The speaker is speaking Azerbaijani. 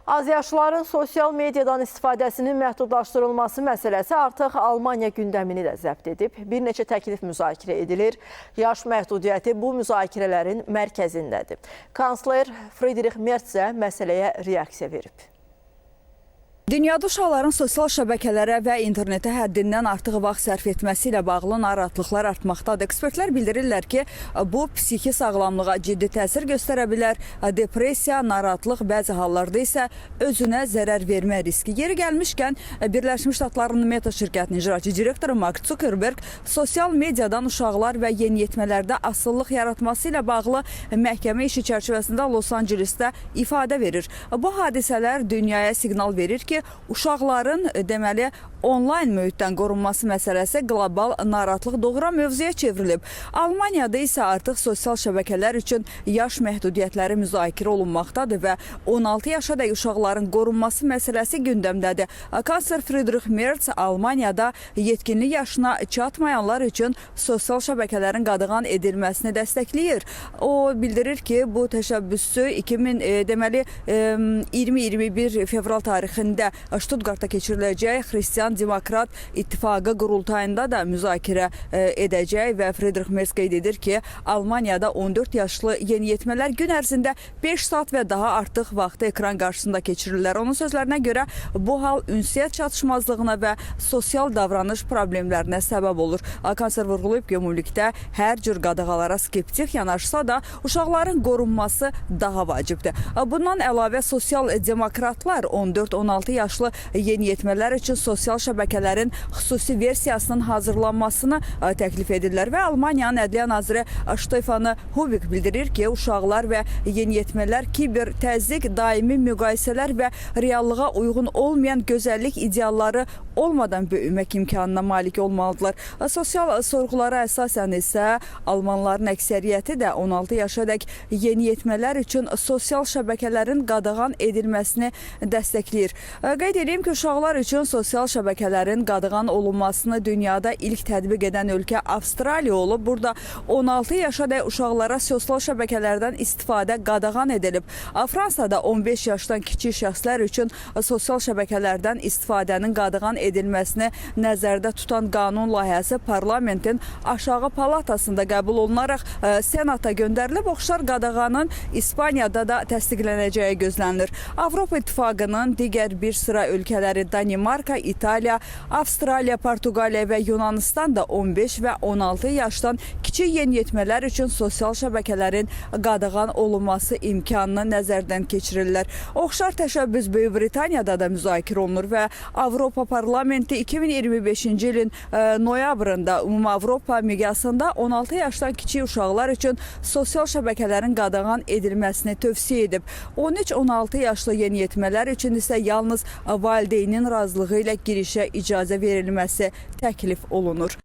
Azyaşlıların sosial mediadan istifadəsinin məhdudlaşdırılması məsələsi artıq Almaniya gündəmini də zəbt edib. Bir neçə təklif müzakirə edilir. Yaş məhdudiyyəti bu müzakirələrin mərkəzindədir. Kansler Friedrich Merz isə məsələyə reaksiya verib. Dünyada uşaqların sosial şəbəkələrə və internetə həddindən artıq vaxt sərf etməsi ilə bağlı narahatlıqlar artmaqdadır. Ekspertlər bildirirlər ki, bu psixi sağlamlığa ciddi təsir göstərə bilər. Depressiya, narahatlıq, bəzi hallarda isə özünə zərər vermə riski. Yeri gəlmişkən, Birləşmiş Ştatların Meta şirkətinin icraçı direktoru Mark Zuckerberg sosial mediadan uşaqlar və yeniyetmələrdə asıllıq yaratması ilə bağlı məhkəmə işi çərçivəsində Los Angelesdə ifadə verir. Bu hadisələr dünyaya siqnal verir ki, uşaqların deməli onlayn mühitdən qorunması məsələsi qlobal narahatlıq doğuran mövzuya çevrilib. Almaniyada isə artıq sosial şəbəkələr üçün yaş məhdudiyyətləri müzakirə olunmaqdadır və 16 yaşadək uşaqların qorunması məsələsi gündəmdədir. Kansler Friedrich Merz Almaniyada yetkinlik yaşına çatmayanlar üçün sosial şəbəkələrin qadağan edilməsini dəstəkləyir. O bildirir ki, bu təşəbbüsü 20-21 fevral tarixində Stuttgartda keçiriləcək Xristian Demokrat İttifaqı qurultayında da müzakirə edəcək və Friedrich Merz qeyd edir ki, Almaniyada 14 yaşlı yeniyetmələr gün ərzində 5 saat və daha artıq vaxtı ekran qarşısında keçirirlər. Onun sözlərinə görə bu hal ünsiyyət çatışmazlığına və sosial davranış problemlərinə səbəb olur. Kansler vurğulayıb ki, ümumilikdə hər cür qadağalara skeptik yanaşsa da uşaqların qorunması daha vacibdir. Bundan əlavə sosial demokratlar 14-16 yaşlı yeniyetmələr üçün sosial şəbəkələrin xüsusi versiyasının hazırlanmasını təklif edirlər və Almaniyanın Ədliyyə naziri Stefan Hubik bildirir ki, uşaqlar və yeniyetmələr kiber təzyiq, daimi müqayisələr və reallığa uyğun olmayan gözəllik idealları olmadan böyümək imkanına malik olmalıdırlar. Sosial sorğulara əsasən isə Almanların əksəriyyəti də 16 yaşadək yeniyetmələr üçün sosial şəbəkələrin qadağan edilməsini dəstəkləyir. Qeyd edeyim ki, uşaqlar üçün sosial şəbəkələrin qadağan olunmasını dünyada ilk tətbiq edən ölkə Avstraliya olub. Burada 16 yaşadək uşaqlara sosial şəbəkələrdən istifadə qadağan edilib. Fransada 15 yaşdan kiçik şəxslər üçün sosial şəbəkələrdən istifadənin qadağan edilməsini nəzərdə tutan qanun layihəsi parlamentin aşağı palatasında qəbul olunaraq senata göndərilib. Oxşar qadağanın İspaniyada da təsdiqlənəcəyi gözlənilir. Avropa İttifaqının digər bir sıra ölkələri Danimarka, İtaliya, Avstraliya, Portuqaliya və Yunanistan da 15 və 16 yaşdan kiçik yeniyetmələr üçün sosial şəbəkələrin qadağan olunması imkanını nəzərdən keçirirlər. Oxşar təşəbbüs Böyük Britaniyada da müzakirə olunur və Avropa Parlamenti 2025-ci ilin noyabrında Avropa miqyasında 16 yaşdan kiçik uşaqlar üçün sosial şəbəkələrin qadağan edilməsini tövsiyə edib. 13-16 yaşlı yeniyetmələr üçün isə yalnız valideynin razılığı ilə girişə icazə verilməsi təklif olunur.